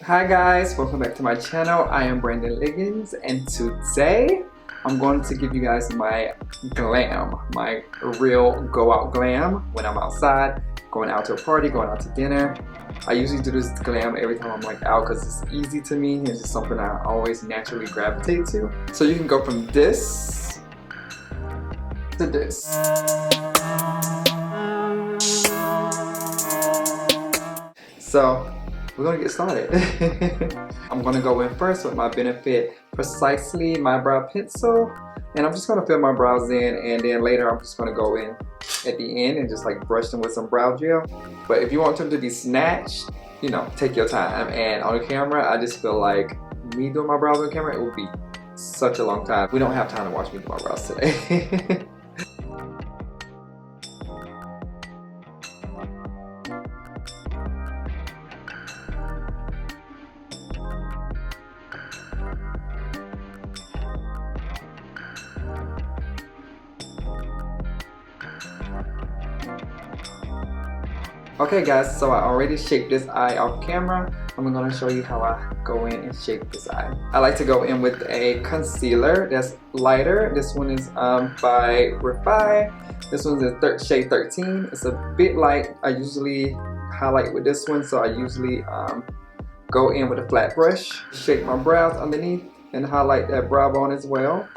Hi guys, welcome back to my channel. I am Thebrandonligons, and today I'm going to give you guys my glam, my real go out glam when I'm outside, going out to a party, going out to dinner. I usually do this glam every time I'm like out because it's easy to me. It's just something I always naturally gravitate to. So you can go from this to this. So we're gonna get started. I'm gonna go in first with my Benefit Precisely My Brow Pencil, and I'm just gonna fill my brows in, and then later I'm just gonna go in at the end and just like brush them with some brow gel. But if you want them to be snatched, you know, take your time. And on the camera, I just feel like me doing my brows on camera, it would be such a long time. We don't have time to watch me do my brows today. Okay guys, so I already shaped this eye off camera. I'm going to show you how I go in and shape this eye. I like to go in with a concealer that's lighter. This one is by Refi. This one's in shade 13. It's a bit light. I usually highlight with this one, so I usually go in with a flat brush, shape my brows underneath, and highlight that brow bone as well.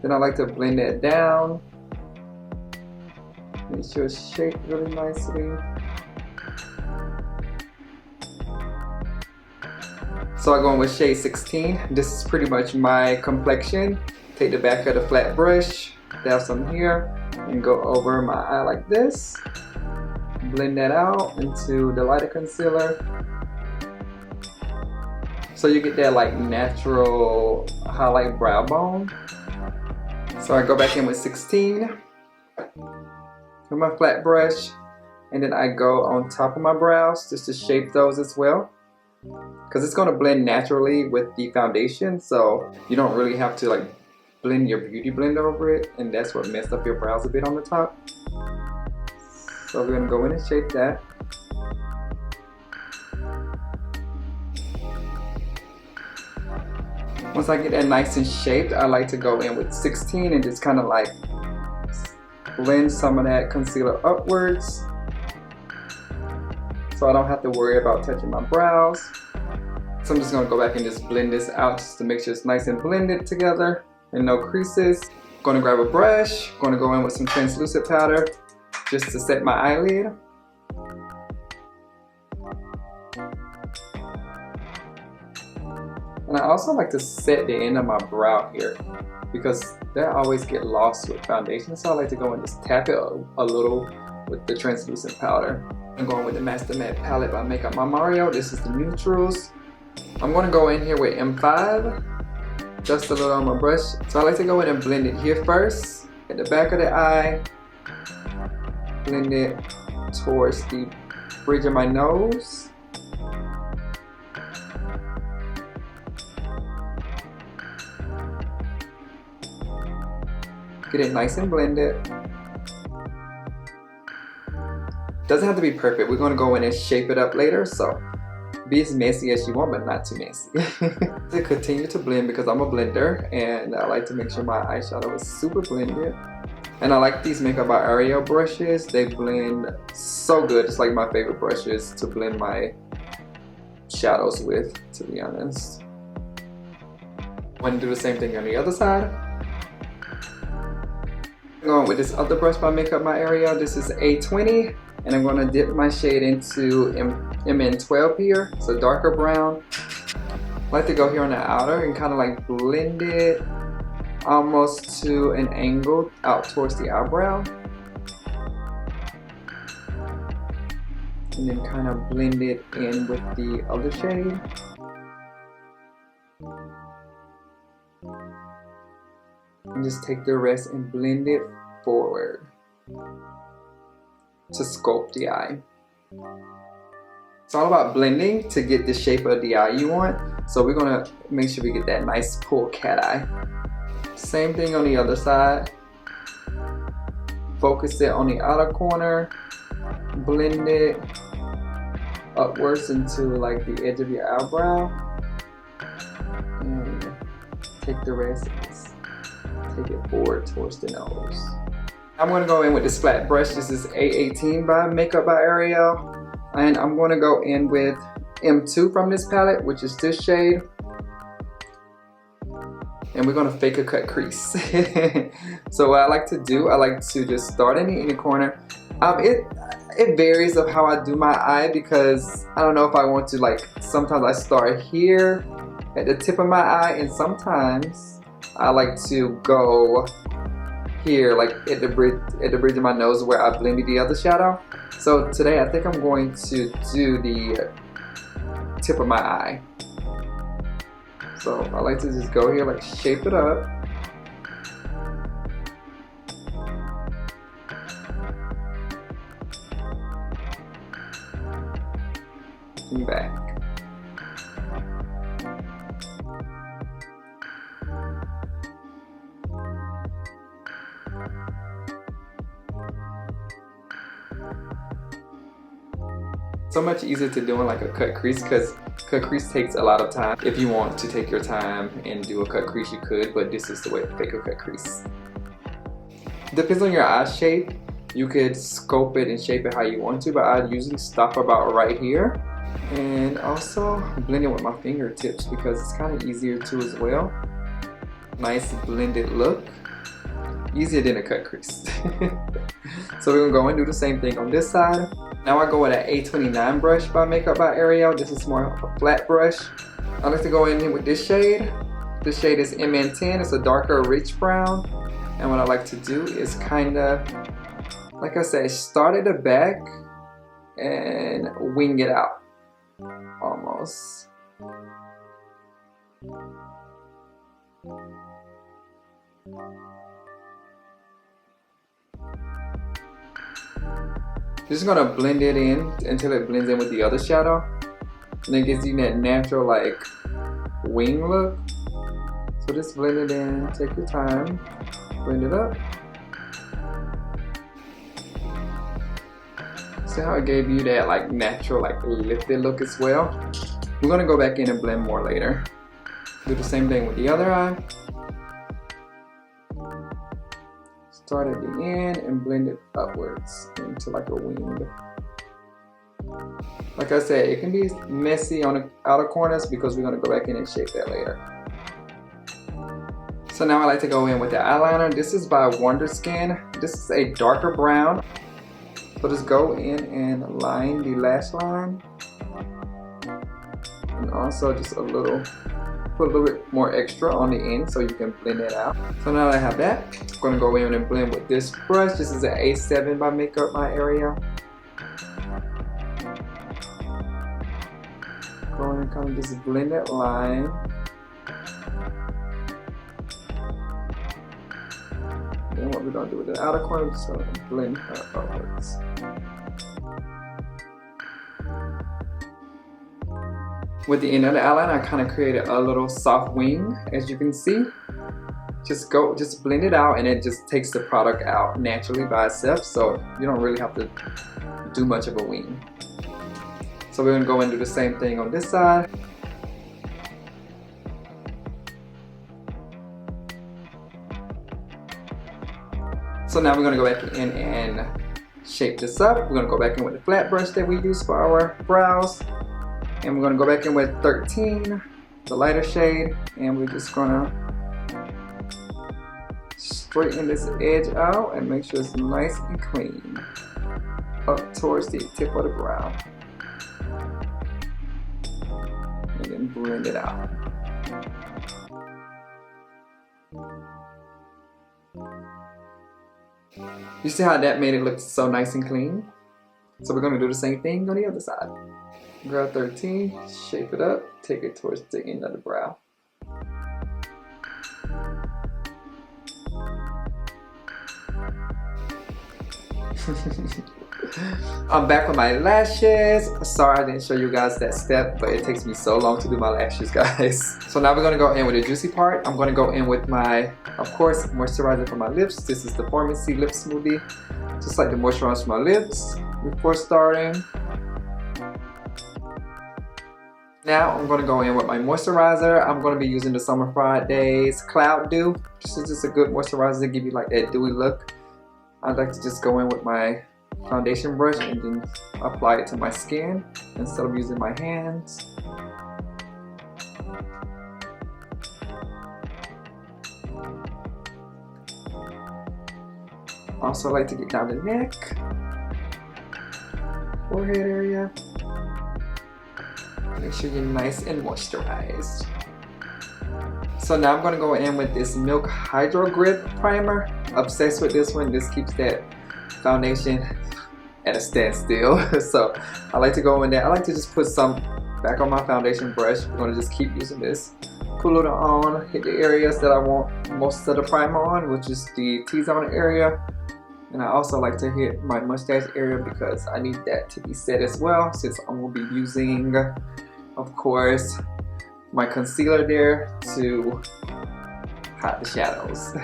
Then I like to blend that down. Make sure it's shaped really nicely. So I go in with shade 16. This is pretty much my complexion. Take the back of the flat brush, dab some here, and go over my eye like this. Blend that out into the lighter concealer. So you get that like natural highlight brow bone. So I go back in with 16 with my flat brush, and then I go on top of my brows just to shape those as well, because it's going to blend naturally with the foundation, so you don't really have to like blend your beauty blender over it, and that's what messed up your brows a bit on the top. So we're going to go in and shape that. Once I get that nice and shaped, I like to go in with 16 and just kind of like blend some of that concealer upwards, so I don't have to worry about touching my brows. So I'm just going to go back and just blend this out just to make sure it's nice and blended together and no creases. Going to grab a brush, going to go in with some translucent powder just to set my eyelid. And I also like to set the end of my brow here, because that always get lost with foundation. So I like to go and just tap it a little with the translucent powder. I'm going with the Master Matte palette by Makeup by Mario. This is the neutrals. I'm going to go in here with M5, just a little on my brush. So I like to go in and blend it here first, at the back of the eye. Blend it towards the bridge of my nose. Get it nice and blended. Doesn't have to be perfect. We're going to go in and shape it up later, so be as messy as you want, but not too messy. To continue to blend, because I'm a blender and I like to make sure my eyeshadow is super blended. And I like these Makeup by Ariel brushes. They blend so good. It's like my favorite brushes to blend my shadows with, to be honest. I'm going to do the same thing on the other side. I'm going with this other brush by Makeup by Ariel. This is A20, and I'm going to dip my shade into MN12 here. It's a darker brown. I like to go here on the outer and kind of like blend it almost to an angle out towards the eyebrow, and then kind of blend it in with the other shade. And just take the rest and blend it forward to sculpt the eye. It's all about blending to get the shape of the eye you want. So we're gonna make sure we get that nice full cat eye. Same thing on the other side. focus it on the outer corner, blend it upwards into like the edge of your eyebrow, and take the rest and just take it forward towards the nose. I'm going to go in with this flat brush. This is A18 by Makeup by Ariel, and I'm going to go in with M2 from this palette, which is this shade, and we're going to fake a cut crease. So what I like to do, I like to just start in the inner corner. It varies of how I do my eye, because I don't know if I want to, like, sometimes I start here at the tip of my eye, and sometimes I like to go here, like at the bridge of my nose where I blended the other shadow. So today I think I'm going to do the tip of my eye. So I like to just go here, like shape it up. And back. So much easier to do in like a cut crease, because cut crease takes a lot of time. If you want to take your time and do a cut crease, you could, but this is the way to fake a cut crease. Depends on your eye shape. You could scope it and shape it how you want to, but I usually stop about right here. And also blend it with my fingertips because it's kind of easier too as well. Nice blended look. Easier than a cut crease. So we're gonna go and do the same thing on this side. Now I go with an A29 brush by Makeup by Ariel. This is more of a flat brush. I like to go in here with this shade. This shade is MN10. It's a darker rich brown. And what I like to do is kind of, like I said, start at the back and wing it out. Almost. Just gonna blend it in until it blends in with the other shadow, and it gives you that natural like wing look. So just blend it in, take your time, blend it up. See how it gave you that like natural like lifted look as well? We're gonna go back in and blend more later. Do the same thing with the other eye. Start at the end and blend it upwards into like a wing. Like I said, it can be messy on the outer corners because we're gonna go back in and shape that later. So now I like to go in with the eyeliner. This is by Wonder Skin. This is a darker brown. So just go in and line the lash line. And also just a little, put a little bit more extra on the end so you can blend it out. So now that I have that, I'm gonna go in and blend with this brush. This is an A7 by Makeup by Ariel. Go in and kind of just blend that line. Then what we're gonna do with the outer corner, just gonna blend her upwards. With the end of the eyeliner, I kind of created a little soft wing, as you can see. Just blend it out, and it just takes the product out naturally by itself, so you don't really have to do much of a wing. So we're gonna go and do the same thing on this side. So now we're gonna go back in and shape this up. We're gonna go back in with the flat brush that we use for our brows. And we're gonna go back in with 13, the lighter shade, and we're just gonna straighten this edge out and make sure it's nice and clean up towards the tip of the brow. And then blend it out. You see how that made it look so nice and clean? So we're gonna do the same thing on the other side. Grab 13, shape it up, take it towards the end of the brow. I'm back with my lashes. Sorry I didn't show you guys that step, but it takes me so long to do my lashes, guys. So now we're gonna go in with the juicy part. I'm gonna go in with my, of course, moisturizer for my lips. This is the Pharmacy Lip Smoothie. Just like the moisturizer for my lips before starting. Now I'm going to go in with my moisturizer. I'm going to be using the Summer Fridays Cloud Dew. This is just a good moisturizer to give you like that dewy look. I'd like to just go in with my foundation brush and then apply it to my skin instead of using my hands. Also like to get down the neck, forehead area. Make sure you're nice and moisturized. So now I'm going to go in with this Milk Hydro Grip Primer. Obsessed with this one. This keeps that foundation at a standstill. So I like to go in there. I like to just put some back on my foundation brush. We're going to just keep using this. Pull it on, hit the areas that I want most of the primer on, which is the T-zone area. And I also like to hit my mustache area because I need that to be set as well, since I'm going to be using, of course, my concealer there to hide the shadows.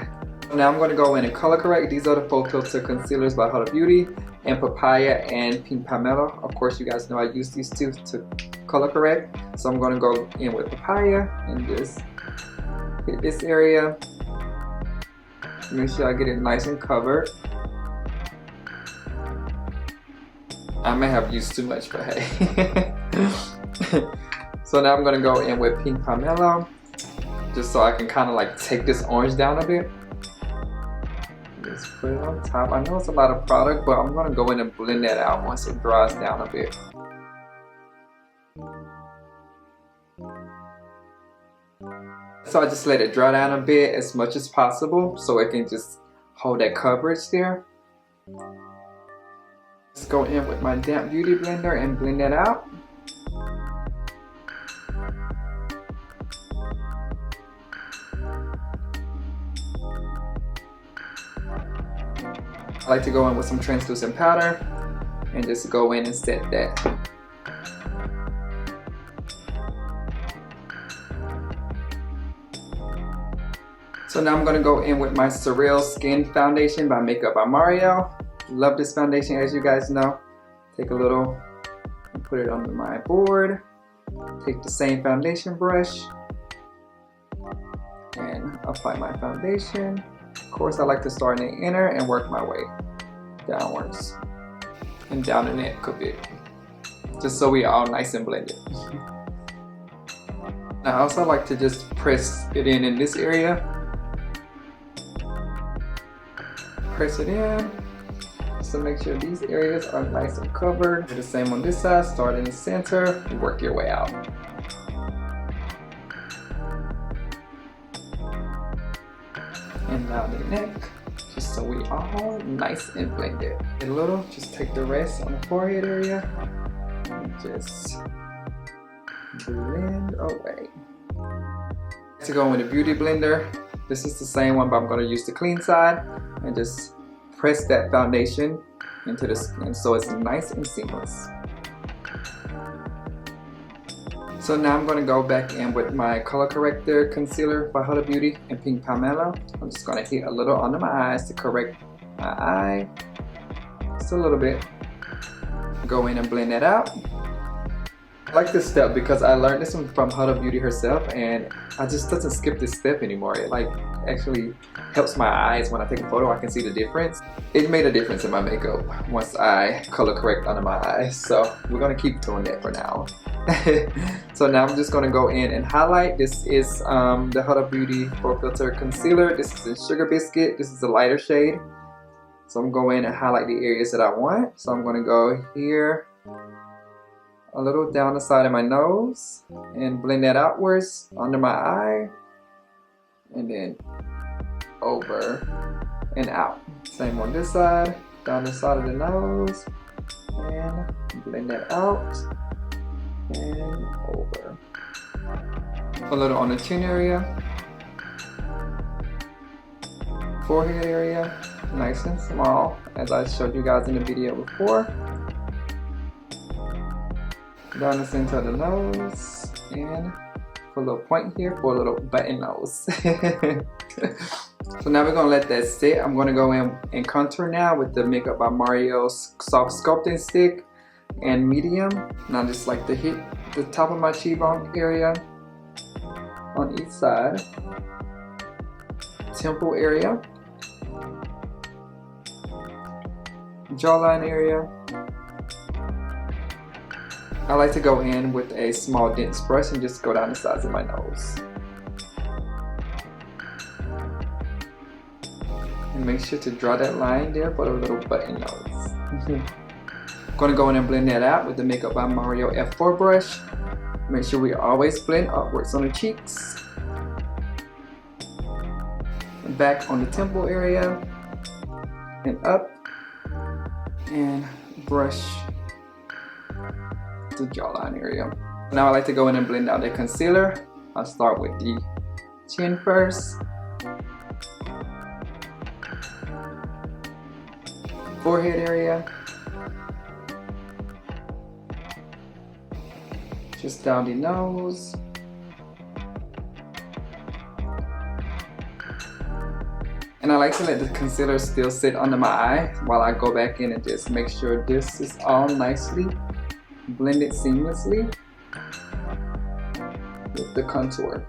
Now I'm going to go in and color correct. These are the Full Filter Concealers by Huda Beauty, and Papaya and Pink Pomelo. Of course, you guys know I use these two to color correct. So I'm going to go in with Papaya and just hit this area. Make sure I get it nice and covered. I may have used too much, but hey. So now I'm going to go in with Pink Pomelo, just so I can kind of like take this orange down a bit. Just put it on top. I know it's a lot of product, but I'm going to go in and blend that out once it dries down a bit. So I just let it dry down a bit as much as possible so it can just hold that coverage there. Let's go in with my damp beauty blender and blend that out. I like to go in with some translucent powder and just go in and set that. So now I'm going to go in with my Surreal Skin Foundation by Makeup by Mario. Love this foundation, as you guys know. Take a little and put it under my board. Take the same foundation brush and apply my foundation. Of course, I like to start in the inner and work my way downwards and down the neck a bit, just so we are all nice and blended. I also like to just press it in this area. Press it in. So make sure these areas are nice and covered. Do the same on this side. Start in the center and work your way out. And down the neck, just so we all nice and blended. A little, just take the rest on the forehead area and just blend away. To go in with a beauty blender. This is the same one, but I'm going to use the clean side and just press that foundation into the skin so it's nice and seamless. So now I'm going to go back in with my color corrector concealer by Huda Beauty and Pink Pomelo. I'm just going to hit a little under my eyes to correct my eye, just a little bit. Go in and blend that out. I like this step because I learned this one from Huda Beauty herself, and I just doesn't skip this step anymore. It like actually helps my eyes. When I take a photo, I can see the difference. It made a difference in my makeup once I color correct under my eyes. So we're gonna keep doing that for now. So now I'm just gonna go in and highlight. This is the Huda Beauty Full Filter Concealer. This is in Sugar Biscuit. This is a lighter shade. So I'm going in and highlight the areas that I want. So I'm gonna go here, a little down the side of my nose, and blend that outwards under my eye, and then over and out. Same on this side, down the side of the nose, and blend that out and over. A little on the chin area. forehead area, nice and small, as I showed you guys in the video before. Down the center of the nose, and put a little point here for a little button nose. So now we're gonna let that sit. I'm gonna go in and contour now with the Makeup by Mario Soft Sculpting Stick and medium. And I just like to hit the top of my cheekbone area on each side, temple area, jawline area. I like to go in with a small dense brush and just go down the sides of my nose. And make sure to draw that line there for a little button nose. I'm gonna go in and blend that out with the Makeup by Mario F4 brush. Make sure we always blend upwards on the cheeks. And back on the temple area. And up. And brush the jawline area. Now I like to go in and blend out the concealer. I'll start with the chin first. Forehead area. Just down the nose. And I like to let the concealer still sit under my eye while I go back in and just make sure this is all nicely blended seamlessly with the contour.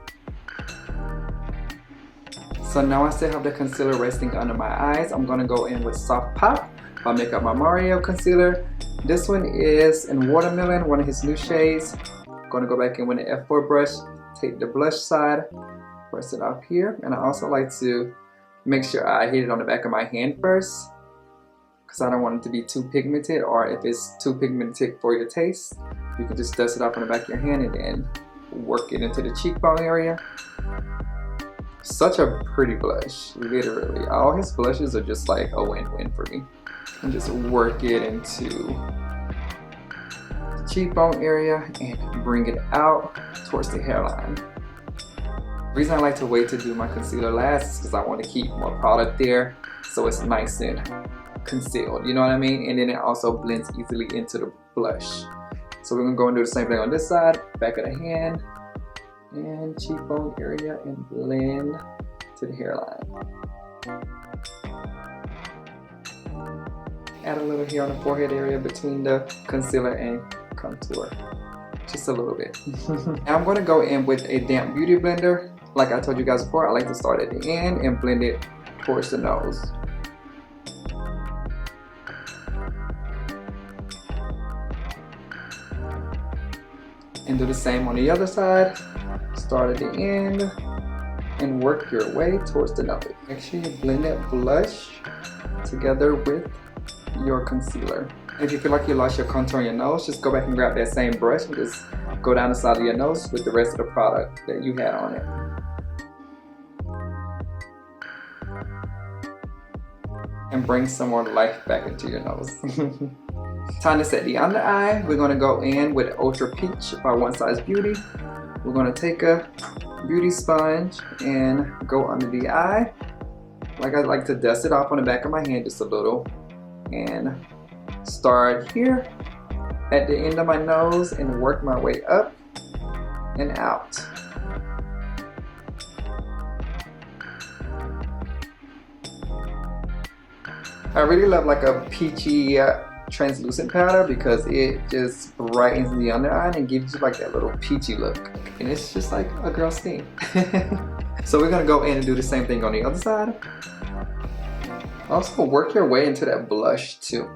So now I still have the concealer resting under my eyes. I'm gonna go in with Soft Pop by Makeup by Mario concealer. This one is in Watermelon, one of his new shades. I'm gonna go back in with an F4 brush, take the blush side, press it up here. And I also like to make sure I hit it on the back of my hand first, because I don't want it to be too pigmented, or if it's too pigmented for your taste, you can just dust it off on the back of your hand and then work it into the cheekbone area. Such a pretty blush, literally. All his blushes are just like a win-win for me. And just work it into the cheekbone area and bring it out towards the hairline. The reason I like to wait to do my concealer last is because I want to keep more product there so it's nice and concealed, you know what I mean? And then it also blends easily into the blush. So we're gonna go and do the same thing on this side, back of the hand, and cheekbone area, and blend to the hairline. Add a little here on the forehead area between the concealer and contour. Just a little bit. Now I'm gonna go in with a damp beauty blender. Like I told you guys before, I like to start at the end and blend it towards the nose. And do the same on the other side. Start at the end and work your way towards the nose. Make sure you blend that blush together with your concealer. If you feel like you lost your contour on your nose, just go back and grab that same brush and just go down the side of your nose with the rest of the product that you had on it. And bring some more life back into your nose. Time to set the under eye. We're gonna go in with Ultra Peach by One Size Beauty. We're gonna take a beauty sponge and go under the eye. Like I like to dust it off on the back of my hand just a little. And start here at the end of my nose and work my way up and out. I really love like a peachy translucent powder because it just brightens the under eye and gives you like that little peachy look. And it's just like a girl's thing. So we're gonna go in and do the same thing on the other side. Also work your way into that blush too.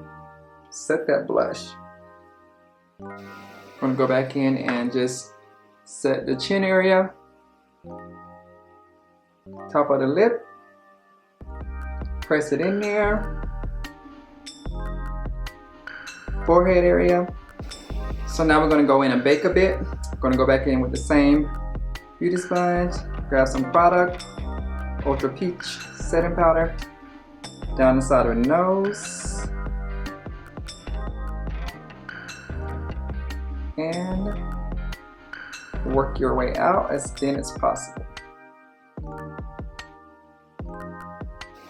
Set that blush. I'm gonna go back in and just set the chin area, top of the lip, press it in there, forehead area. So now we're gonna go in and bake a bit. I'm gonna go back in with the same beauty sponge, grab some product, Ultra Peach setting powder, down the side of the nose, and work your way out as thin as possible.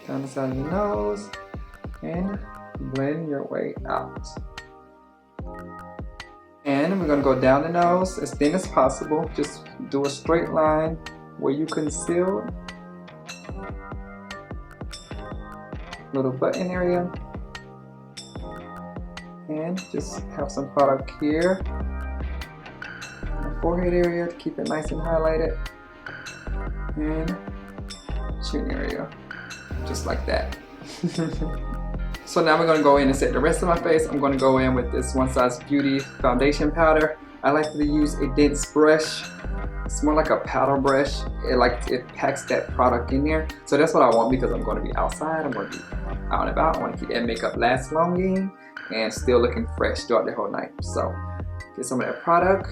down the side of the nose, and blend your way out. And we're going to go down the nose as thin as possible. Just do a straight line where you conceal. Little button area. And just have some product here. The forehead area to keep it nice and highlighted. And chin area. Just like that. So now we're going to go in and set the rest of my face. I'm going to go in with this One Size Beauty foundation powder. I like to use a dense brush. It's more like a powder brush. It packs that product in there. So that's what I want because I'm going to be outside. I'm going to be out and about. I want to keep that makeup last longing and still looking fresh throughout the whole night. So get some of that product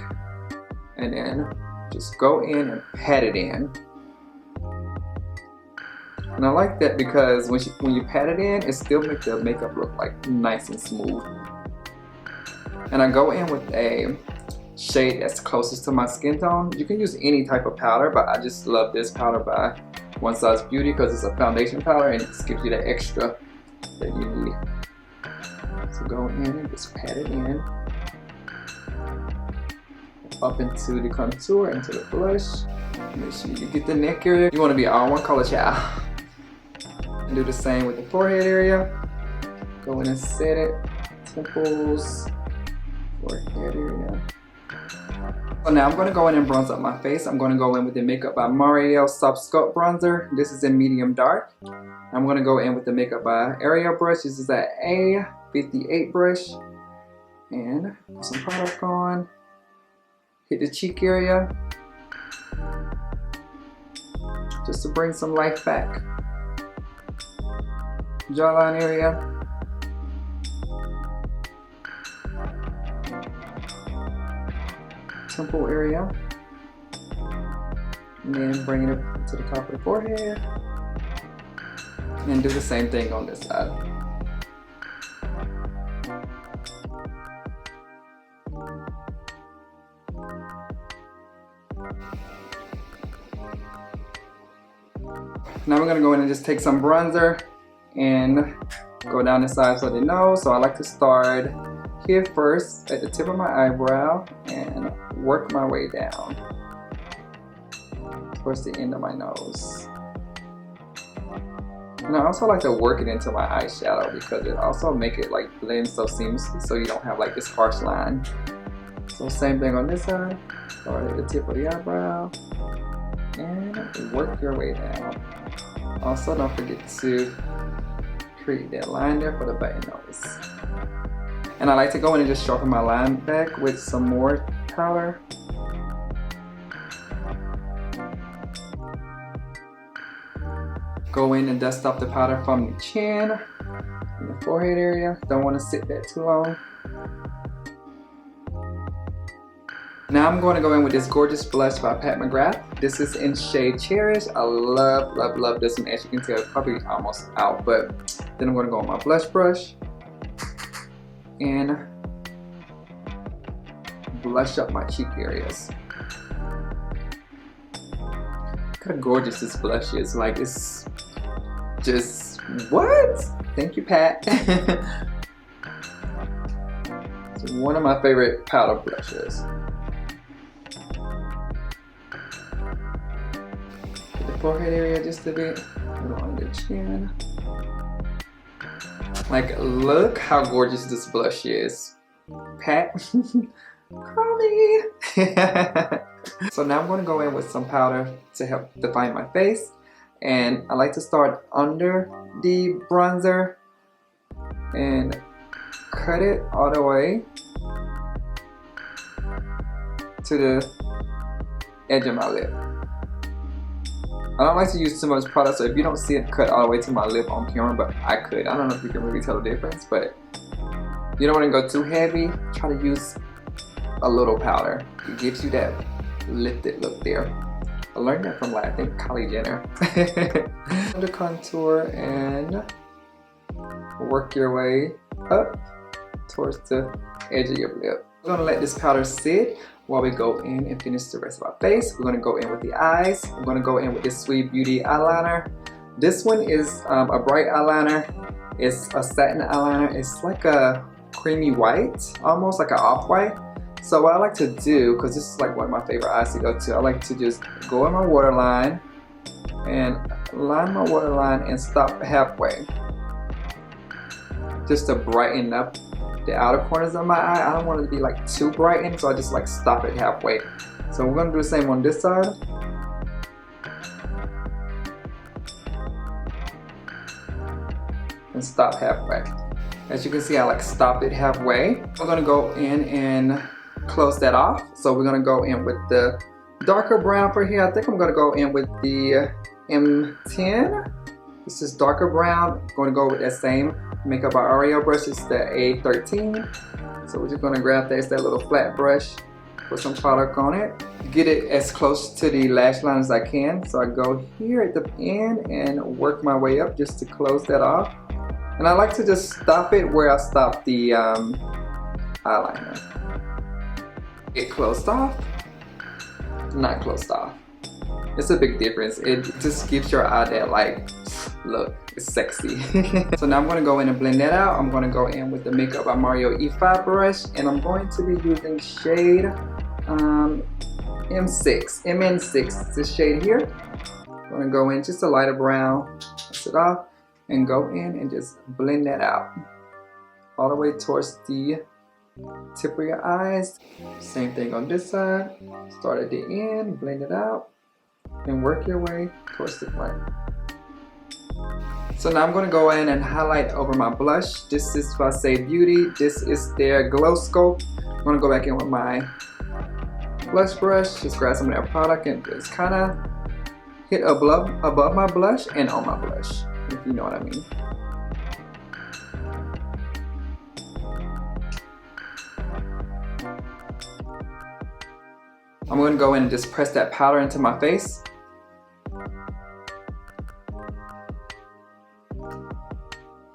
and then just go in and pat it in. And I like that because when you pat it in, it still makes the makeup look like nice and smooth. And I go in with a shade that's closest to my skin tone. You can use any type of powder, but I just love this powder by One Size Beauty because it's a foundation powder and it just gives you that extra that you need. So go in and just pat it in. Up into the contour, into the blush. Make sure you get the neck area. You want to be all one color, child. And do the same with the forehead area. Go in and set it. Temples, forehead area. So now I'm going to go in and bronze up my face. I'm going to go in with the Makeup by Marielle Soft Sculpt Bronzer. This is in medium dark. I'm going to go in with the Makeup by Ariel brush. This is that A58 brush. And put some product on. Hit the cheek area. Just to bring some life back. Jawline area. Temple area. And then bring it up to the top of the forehead. And do the same thing on this side. Now we're going to go in and just take some bronzer and go down the sides of the nose. So I like to start here first at the tip of my eyebrow and work my way down towards the end of my nose. And I also like to work it into my eyeshadow because it also makes it like blend so seamlessly so you don't have like this harsh line. So same thing on this side. Start at the tip of the eyebrow and work your way down. Also, don't forget to create that line there for the button nose. And I like to go in and just sharpen my line back with some more powder. Go in and dust off the powder from the chin and the forehead area. Don't want to sit that too long. Now I'm going to go in with this gorgeous blush by Pat McGrath. This is in shade Cherish. I love, love, love this one. As you can tell, it's probably almost out, but then I'm going to go with my blush brush and blush up my cheek areas. Look how gorgeous this blush is. Like, it's just, what? Thank you, Pat. It's one of my favorite powder blushes. Forehead area just a bit along the chin. Like, look how gorgeous this blush is. Pat, call me. So now I'm going to go in with some powder to help define my face. And I like to start under the bronzer and cut it all the way to the edge of my lip. I don't like to use too much product, so if you don't see it cut all the way to my lip on camera, but I could. I don't know if you can really tell the difference, but you don't want to go too heavy. Try to use a little powder. It gives you that lifted look there. I learned that from, like, I think Kylie Jenner. Under contour and work your way up towards the edge of your lip. We're going to let this powder sit while we go in and finish the rest of our face. We're going to go in with the eyes. I'm going to go in with this Sweet Beauty eyeliner. This one is a bright eyeliner. It's a satin eyeliner. It's like a creamy white, almost like an off-white. So what I like to do, because this is like one of my favorite eyes to go to, I like to just go in my waterline and line my waterline and stop halfway, just to brighten up the outer corners of my eye. I don't want it to be like too brightened, so I just like stop it halfway. So we're gonna do the same on this side. And stop halfway. As you can see, I like stopped it halfway. We're gonna go in and close that off. So we're gonna go in with the darker brown for here. I think I'm gonna go in with the M10. This is darker brown. I'm gonna go with that same Makeup by Oreo brush. It's the A13. So we're just gonna grab that. It's that little flat brush. Put some product on it. Get it as close to the lash line as I can. So I go here at the end and work my way up just to close that off. And I like to just stop it where I stopped the eyeliner. Get closed off, not closed off. It's a big difference. It just gives your eye that like, look, it's sexy. So now I'm gonna go in and blend that out. I'm gonna go in with the Makeup by Mario E5 brush, and I'm going to be using shade MN6, this shade here. I'm gonna go in just a lighter brown, press it off, and go in and just blend that out all the way towards the tip of your eyes. Same thing on this side. Start at the end, blend it out, and work your way towards the front. So now I'm going to go in and highlight over my blush. This is by Say Beauty. This is their Glow Scope. I'm going to go back in with my blush brush, just grab some of that product and just kind of hit above my blush and on my blush, if you know what I mean. I'm going to go in and just press that powder into my face.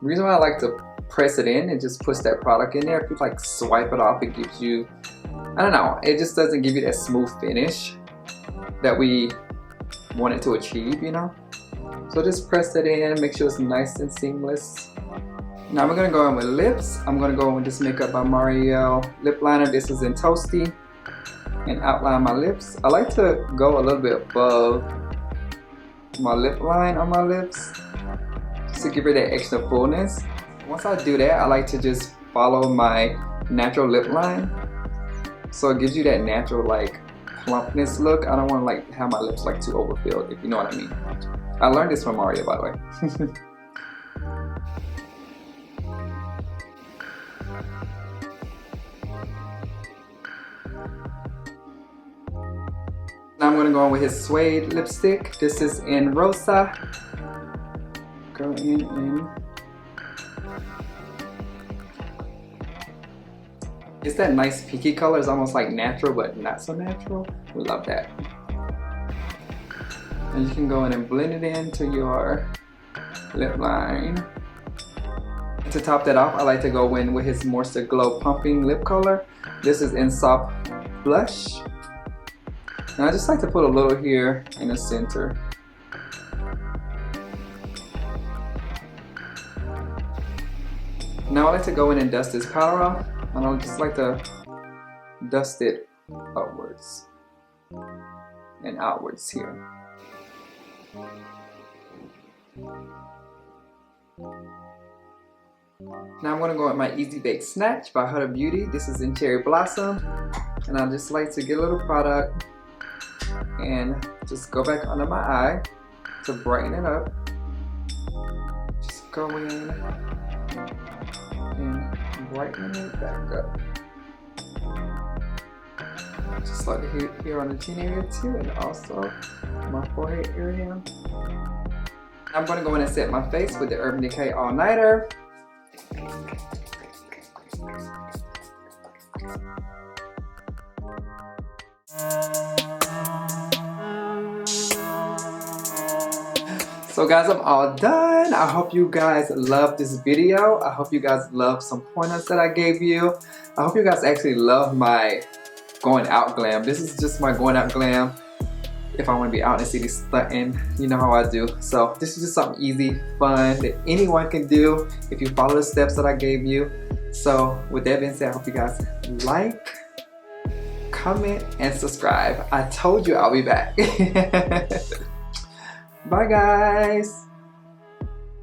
The reason why I like to press it in and just push that product in there, if you like swipe it off, it gives you, I don't know, it just doesn't give you that smooth finish that we wanted to achieve, you know? So just press it in, make sure it's nice and seamless. Now we're going to go in with lips. I'm going to go in with this Makeup by Mario lip liner. This is in Toasty. And outline my lips. I like to go a little bit above my lip line on my lips, just to give it that extra fullness. Once I do that, I like to just follow my natural lip line, so it gives you that natural like plumpness look. I don't want to like have my lips like too overfilled, if you know what I mean. I learned this from Mario, by the way. Now I'm going to go in with his suede lipstick. This is in Rosa. Go in and it's that nice peaky color. It's almost like natural but not so natural. We love that. And you can go in and blend it into your lip line. And to top that off, I like to go in with his Moisture Glow Pumping Lip Color. This is in Soft Blush. And I just like to put a little here in the center. Now I like to go in and dust this powder off. And I just like to dust it upwards and outwards here. Now I'm going to go with my Easy Bake Snatch by Huda Beauty. This is in Cherry Blossom. And I just like to get a little product and just go back under my eye to brighten it up. Just go in and brighten it back up. Just like here on the chin area too, and also my forehead area. I'm going to go in and set my face with the Urban Decay All Nighter. So guys, I'm all done. I hope you guys loved this video. I hope you guys loved some pointers that I gave you. I hope you guys actually love my going out glam. This is just my going out glam. if I want to be out in the city stunting. You know how I do. So this is just something easy, fun that anyone can do if you follow the steps that I gave you. So with that being said, I hope you guys like, comment, and subscribe. I told you I'll be back. Bye guys.